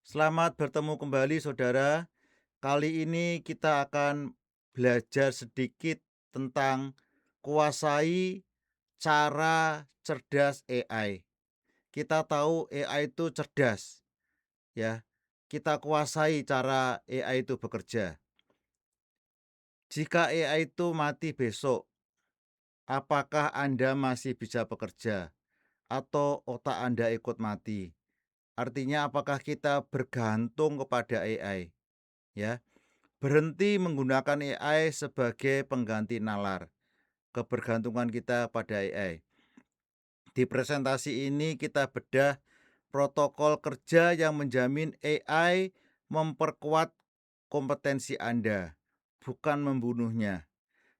Selamat bertemu kembali saudara. Kali ini kita akan belajar sedikit tentang kuasai cara cerdas AI. Kita tahu AI itu cerdas, ya. Kita kuasai cara AI itu bekerja. Jika AI itu mati besok, apakah Anda masih bisa bekerja atau otak Anda ikut mati? Artinya apakah kita bergantung kepada AI, ya? Berhenti menggunakan AI sebagai pengganti nalar, kebergantungan kita pada AI. Di presentasi ini kita bedah protokol kerja yang menjamin AI memperkuat kompetensi Anda, bukan membunuhnya.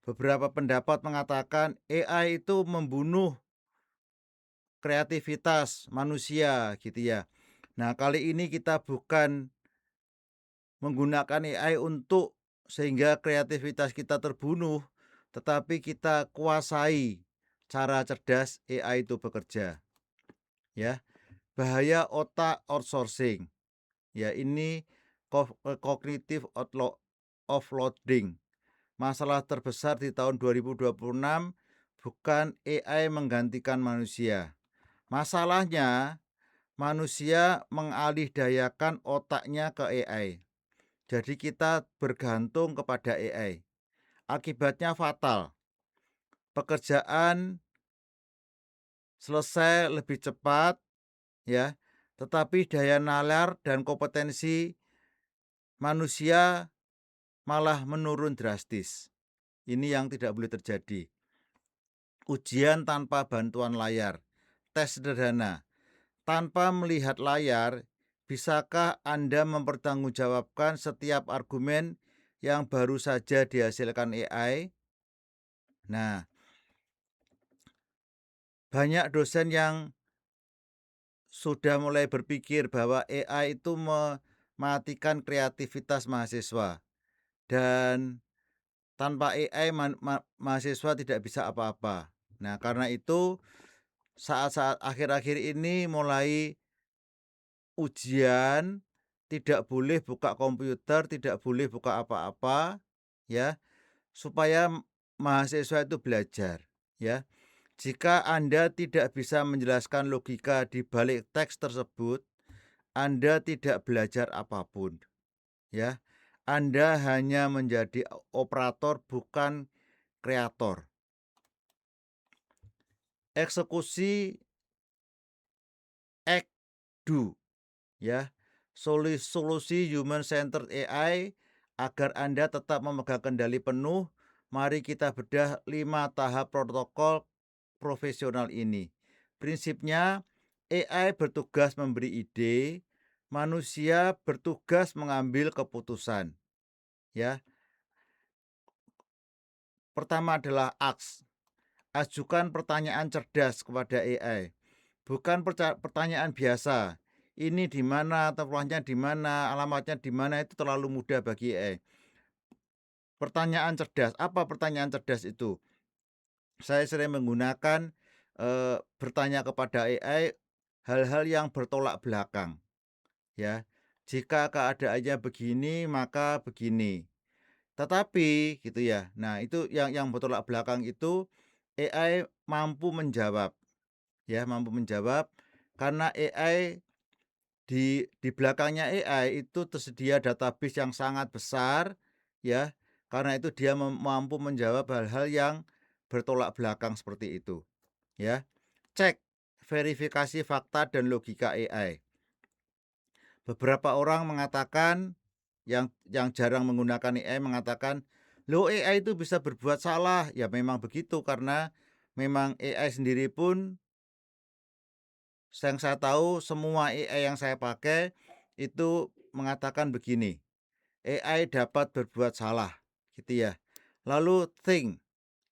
Beberapa pendapat mengatakan AI itu membunuh kreativitas manusia gitu ya. Nah, kali ini kita bukan menggunakan AI untuk sehingga kreativitas kita terbunuh, tetapi kita kuasai cara cerdas AI itu bekerja, ya. Bahaya otak outsourcing, ya ini cognitive offloading. Masalah terbesar di tahun 2026 bukan AI menggantikan manusia. Masalahnya, manusia mengalihdayakan otaknya ke AI. Jadi kita bergantung kepada AI. Akibatnya fatal. Pekerjaan selesai lebih cepat ya, tetapi daya nalar dan kompetensi manusia malah menurun drastis. Ini yang tidak boleh terjadi. Ujian tanpa bantuan layar. Tes sederhana. Tanpa melihat layar, bisakah Anda mempertanggungjawabkan setiap argumen yang baru saja dihasilkan AI? Nah, banyak dosen yang sudah mulai berpikir bahwa AI itu mematikan kreativitas mahasiswa dan tanpa AI mahasiswa tidak bisa apa-apa. Nah, karena itu saat-saat akhir-akhir ini mulai ujian tidak boleh buka komputer, tidak boleh buka apa-apa ya, supaya mahasiswa itu belajar ya. Jika Anda tidak bisa menjelaskan logika di balik teks tersebut, Anda tidak belajar apapun, ya. Anda hanya menjadi operator bukan kreator. Eksekusi act do, ya. Solusi human centered AI agar Anda tetap memegang kendali penuh. Mari kita bedah 5 tahap protokol profesional ini. Prinsipnya AI bertugas memberi ide, manusia bertugas mengambil keputusan, ya. Pertama adalah ask. Ajukan pertanyaan cerdas kepada AI. Bukan pertanyaan biasa. Ini di mana, tempatnya di mana, alamatnya di mana, itu terlalu mudah bagi AI. Pertanyaan cerdas. Apa pertanyaan cerdas itu? Saya sering menggunakan bertanya kepada AI hal-hal yang bertolak belakang, ya. Jika keadaannya begini, maka begini. Tetapi gitu ya. Nah, itu yang bertolak belakang itu AI mampu menjawab, ya, mampu menjawab karena AI di belakangnya AI itu tersedia database yang sangat besar, ya. Karena itu dia mampu menjawab hal-hal yang bertolak belakang seperti itu, ya. Cek verifikasi fakta dan logika AI. Beberapa orang mengatakan yang jarang menggunakan AI mengatakan, "Loh, AI itu bisa berbuat salah." Ya memang begitu karena memang AI sendiri pun yang saya tahu semua AI yang saya pakai itu mengatakan begini, AI dapat berbuat salah, gitu ya. Lalu think,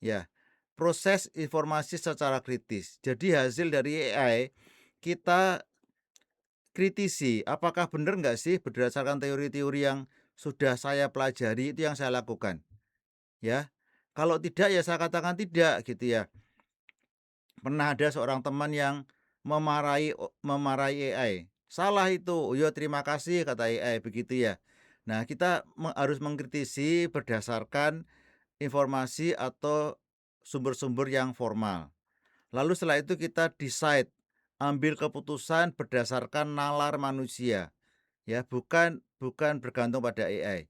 ya, proses informasi secara kritis. Jadi hasil dari AI kita kritisi, apakah benar nggak sih berdasarkan teori-teori yang sudah saya pelajari itu yang saya lakukan, ya. Kalau tidak ya saya katakan tidak, gitu ya. Pernah ada seorang teman yang memarahi AI. Salah itu. Oh ya terima kasih kata AI begitu ya. Nah, kita harus mengkritisi berdasarkan informasi atau sumber-sumber yang formal. Lalu setelah itu kita decide, ambil keputusan berdasarkan nalar manusia, ya, bukan bukan bergantung pada AI.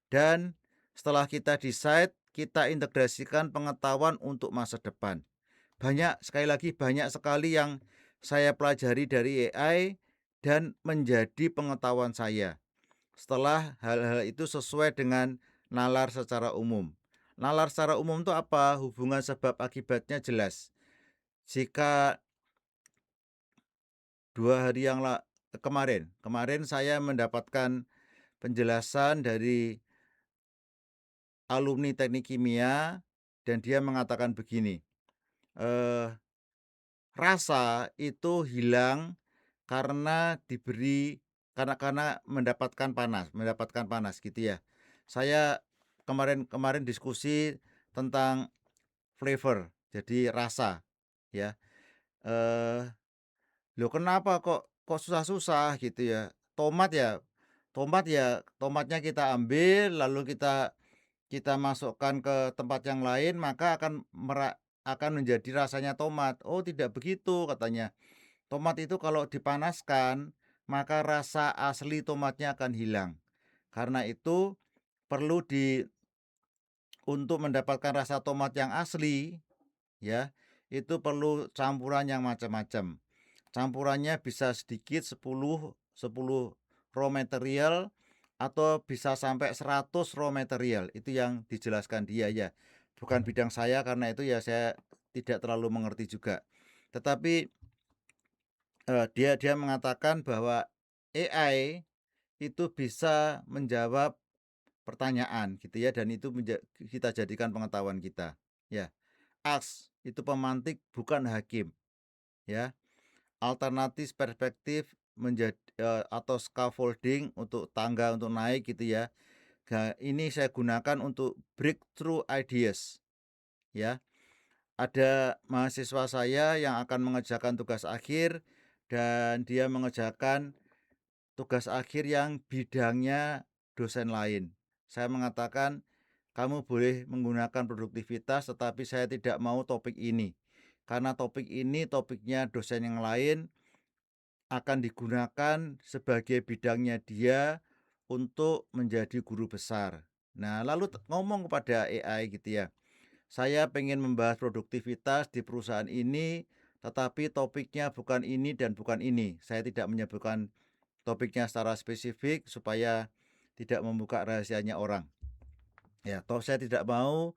Dan setelah kita decide, kita integrasikan pengetahuan untuk masa depan. Sekali lagi banyak sekali yang saya pelajari dari AI dan menjadi pengetahuan saya. Setelah hal-hal itu sesuai dengan nalar secara umum. Nalar secara umum itu apa? Hubungan sebab akibatnya jelas. Jika 2 hari kemarin saya mendapatkan penjelasan dari alumni teknik kimia dan dia mengatakan begini, eh, rasa itu hilang karena karena mendapatkan panas gitu ya. Saya kemarin diskusi tentang flavor, jadi rasa ya. Eh Loh kenapa kok susah-susah gitu ya? Tomatnya kita ambil lalu kita masukkan ke tempat yang lain maka akan menjadi rasanya tomat. Oh tidak begitu katanya. Tomat itu kalau dipanaskan maka rasa asli tomatnya akan hilang. Karena itu perlu untuk mendapatkan rasa tomat yang asli ya, itu perlu campuran yang macam-macam. Campurannya bisa sedikit 10 raw material atau bisa sampai 100 raw material. Itu yang dijelaskan dia ya. Bukan bidang saya karena itu ya saya tidak terlalu mengerti juga. Tetapi dia mengatakan bahwa AI itu bisa menjawab pertanyaan gitu ya dan itu kita jadikan pengetahuan kita. Ya. Ask itu pemantik bukan hakim ya. Alternatif perspektif atau scaffolding untuk tangga untuk naik gitu ya. Ini saya gunakan untuk breakthrough ideas ya. Ada mahasiswa saya yang akan mengerjakan tugas akhir dan dia mengerjakan tugas akhir yang bidangnya dosen lain. Saya mengatakan kamu boleh menggunakan produktivitas tetapi saya tidak mau topik ini. Karena topik ini topiknya dosen yang lain akan digunakan sebagai bidangnya dia untuk menjadi guru besar. Nah, lalu ngomong kepada AI gitu ya. Saya pengen membahas produktivitas di perusahaan ini, tetapi topiknya bukan ini dan bukan ini. Saya tidak menyebutkan topiknya secara spesifik supaya tidak membuka rahasianya orang. Ya, saya tidak mau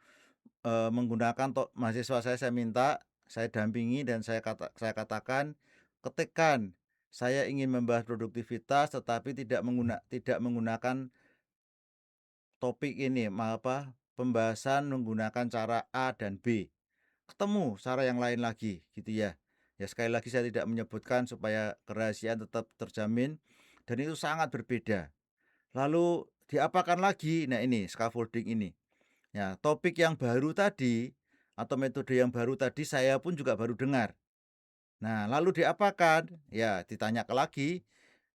menggunakan mahasiswa saya minta, saya dampingi dan saya katakan ketikkan saya ingin membahas produktivitas tetapi tidak menggunakan topik ini, pembahasan menggunakan cara A dan B. Ketemu cara yang lain lagi gitu ya. Ya sekali lagi saya tidak menyebutkan supaya kerahasiaan tetap terjamin dan itu sangat berbeda. Lalu diapakan lagi? Nah ini scaffolding ini. Ya, topik yang baru tadi atau metode yang baru tadi saya pun juga baru dengar. Nah, lalu diapakan? Ya, ditanya lagi,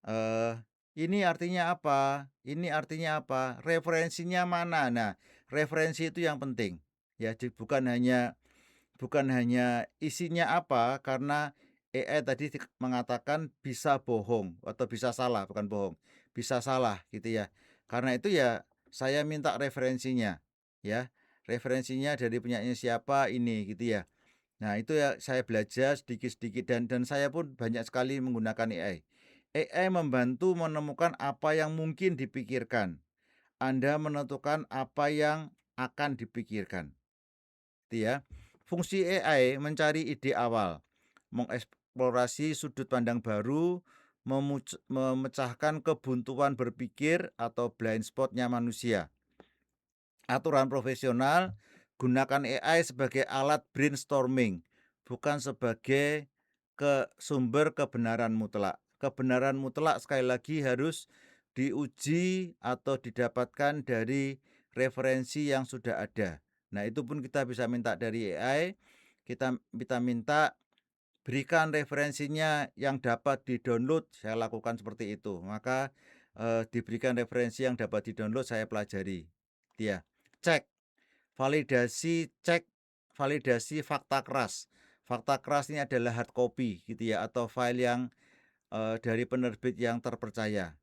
eh, ini artinya apa? Ini artinya apa? Referensinya mana? Nah, referensi itu yang penting. Ya, bukan hanya isinya apa, karena AI tadi mengatakan bisa bohong atau bisa salah, bukan bohong, bisa salah gitu ya. Karena itu ya saya minta referensinya, ya, referensinya dari penyanyi siapa ini gitu ya. Nah itu ya saya belajar sedikit-sedikit dan saya pun banyak sekali menggunakan AI. AI membantu menemukan apa yang mungkin dipikirkan. Anda menentukan apa yang akan dipikirkan. Gitu ya. Fungsi AI mencari ide awal, mengeksplorasi sudut pandang baru, memecahkan kebuntuan berpikir atau blind spotnya manusia. Aturan profesional, gunakan AI sebagai alat brainstorming, bukan sebagai sumber kebenaran mutlak. Kebenaran mutlak sekali lagi harus diuji atau didapatkan dari referensi yang sudah ada. Nah, itu pun kita bisa minta dari AI. Kita minta berikan referensinya yang dapat di-download, saya lakukan seperti itu. Maka diberikan referensi yang dapat di-download, saya pelajari. Dia cek validasi fakta keras. Fakta keras ini adalah hard copy gitu ya, atau file yang dari penerbit yang terpercaya.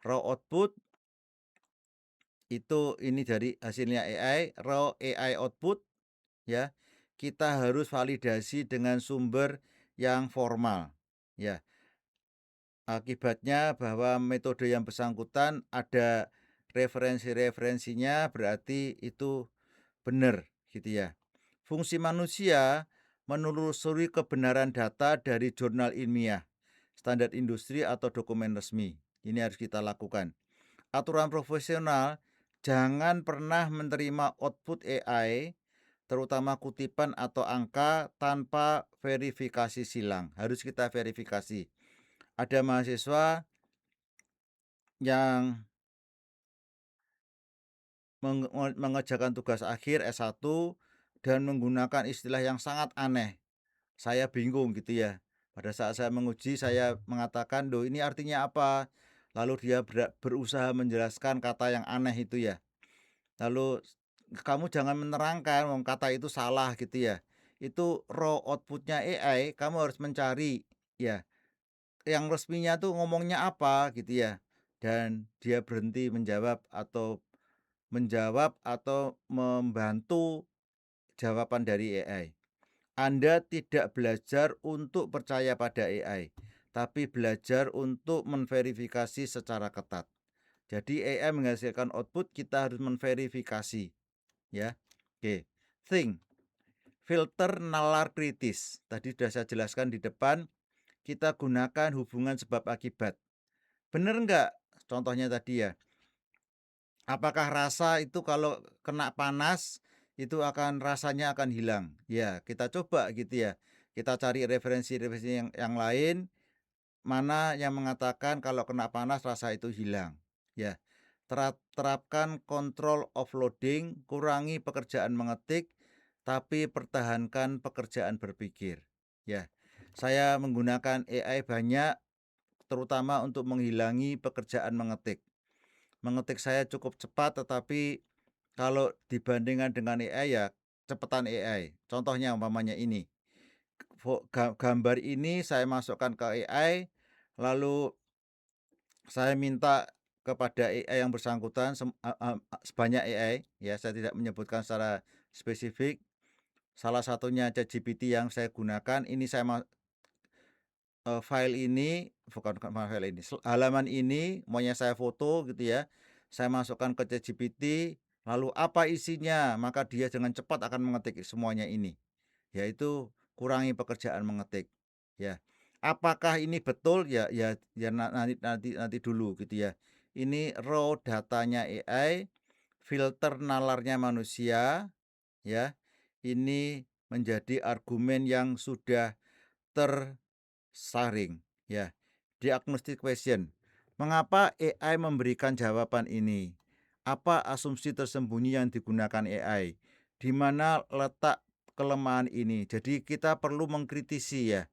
Raw output itu ini dari hasilnya AI, raw AI output ya. Kita harus validasi dengan sumber yang formal ya. Akibatnya bahwa metode yang bersangkutan ada referensi-referensinya, berarti itu benar gitu ya. Fungsi manusia menelusuri kebenaran data dari jurnal ilmiah, standar industri atau dokumen resmi. Ini harus kita lakukan. Aturan profesional, jangan pernah menerima output AI, terutama kutipan atau angka, tanpa verifikasi silang. Harus kita verifikasi. Ada mahasiswa yang mengerjakan tugas akhir S1 dan menggunakan istilah yang sangat aneh. Saya bingung gitu ya. Pada saat saya menguji, saya mengatakan, "Loh, ini artinya apa?" Lalu dia berusaha menjelaskan kata yang aneh itu ya. Lalu, "Kamu jangan menerangkan, wong kata itu salah," gitu ya. Itu raw output-nya AI, kamu harus mencari ya, yang resminya tuh ngomongnya apa gitu ya. Dan dia berhenti menjawab atau membantu jawaban dari AI. Anda tidak belajar untuk percaya pada AI, tapi belajar untuk memverifikasi secara ketat. Jadi AI menghasilkan output, kita harus memverifikasi ya. Oke. Think, filter nalar kritis. Tadi sudah saya jelaskan di depan, kita gunakan hubungan sebab akibat. Benar enggak? Contohnya tadi ya. Apakah rasa itu kalau kena panas itu rasanya akan hilang? Ya, kita coba gitu ya. Kita cari referensi-referensi yang lain, mana yang mengatakan kalau kena panas rasa itu hilang. Ya. Terapkan control offloading, kurangi pekerjaan mengetik, tapi pertahankan pekerjaan berpikir. Ya. Saya menggunakan AI banyak, terutama untuk menghilangi pekerjaan mengetik. Mengetik saya cukup cepat, tetapi kalau dibandingkan dengan AI ya cepetan AI. Contohnya umpamanya ini. Gambar ini saya masukkan ke AI, lalu saya minta kepada AI yang bersangkutan, sebanyak AI ya, saya tidak menyebutkan secara spesifik. Salah satunya ChatGPT yang saya gunakan, ini saya file ini, bukan file ini, halaman ini maunya saya foto gitu ya. Saya masukkan ke ChatGPT, lalu apa isinya? Maka dia dengan cepat akan mengetik semuanya ini. Yaitu kurangi pekerjaan mengetik. Ya. Apakah ini betul? Ya nanti dulu gitu ya. Ini raw datanya AI, filter nalarnya manusia ya. Ini menjadi argumen yang sudah tersaring ya. Diagnostic question. Mengapa AI memberikan jawaban ini? Apa asumsi tersembunyi yang digunakan AI? Di mana letak kelemahan ini? Jadi kita perlu mengkritisi ya.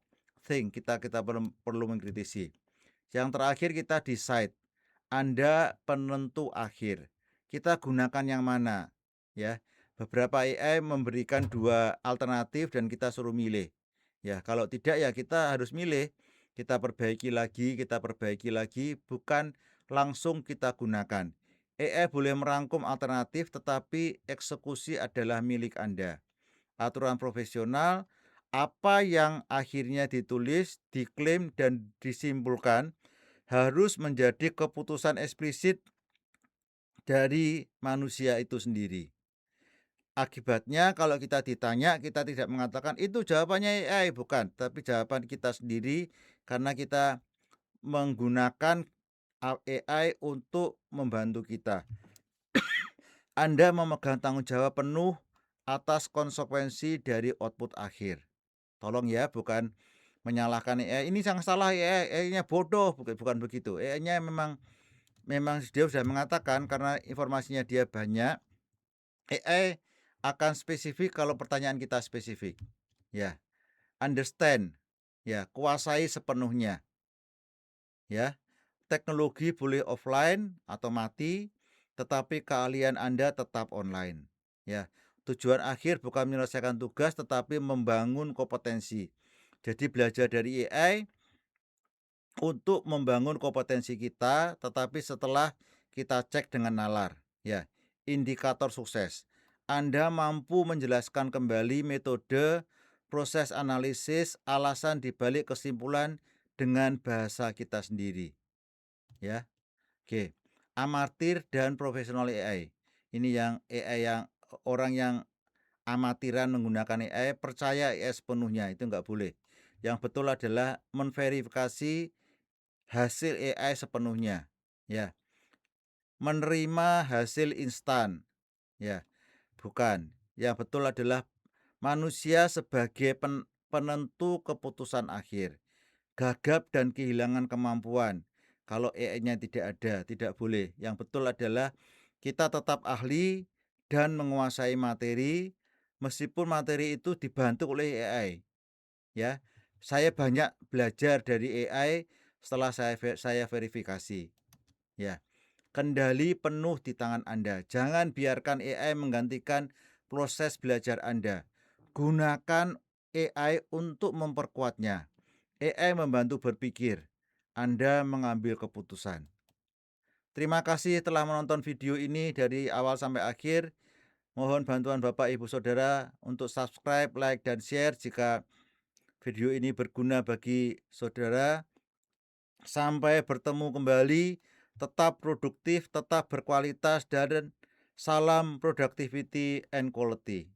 Kita perlu mengkritisi. Yang terakhir kita decide. Anda penentu akhir. Kita gunakan yang mana? Ya. Beberapa AI memberikan 2 alternatif dan kita suruh milih. Ya, kalau tidak ya kita harus milih. Kita perbaiki lagi, bukan langsung kita gunakan. AI boleh merangkum alternatif, tetapi eksekusi adalah milik Anda. Aturan profesional, apa yang akhirnya ditulis, diklaim, dan disimpulkan harus menjadi keputusan eksplisit dari manusia itu sendiri. Akibatnya kalau kita ditanya, kita tidak mengatakan itu jawabannya AI, bukan, tapi jawaban kita sendiri karena kita menggunakan AI untuk membantu kita. Anda memegang tanggung jawab penuh atas konsekuensi dari output akhir. Tolong ya, bukan menyalahkan AI. Ini yang salah AI-nya bodoh, bukan begitu. AI-nya memang dia sudah mengatakan karena informasinya dia banyak. AI akan spesifik kalau pertanyaan kita spesifik. Ya, understand. Ya, kuasai sepenuhnya. Ya, teknologi boleh offline atau mati, tetapi keahlian Anda tetap online. Ya, tujuan akhir bukan menyelesaikan tugas, tetapi membangun kompetensi. Jadi belajar dari AI untuk membangun kompetensi kita, tetapi setelah kita cek dengan nalar. Ya, indikator sukses. Anda mampu menjelaskan kembali metode, proses analisis, alasan dibalik kesimpulan dengan bahasa kita sendiri. Ya, oke. Amatir dan profesional AI. Ini yang AI yang orang yang amatiran menggunakan AI, percaya AI sepenuhnya, itu nggak boleh. Yang betul adalah menverifikasi hasil AI sepenuhnya. Ya, menerima hasil instan. Ya, bukan. Yang betul adalah manusia sebagai penentu keputusan akhir. Gagap dan kehilangan kemampuan. Kalau AI-nya tidak ada, tidak boleh. Yang betul adalah kita tetap ahli dan menguasai materi, meskipun materi itu dibantu oleh AI. Ya, saya banyak belajar dari AI setelah saya verifikasi. Ya, kendali penuh di tangan Anda. Jangan biarkan AI menggantikan proses belajar Anda. Gunakan AI untuk memperkuatnya. AI membantu berpikir, Anda mengambil keputusan. Terima kasih telah menonton video ini dari awal sampai akhir. Mohon bantuan Bapak Ibu Saudara untuk subscribe, like, dan share jika video ini berguna bagi saudara. Sampai bertemu kembali, tetap produktif, tetap berkualitas, dan salam productivity and quality.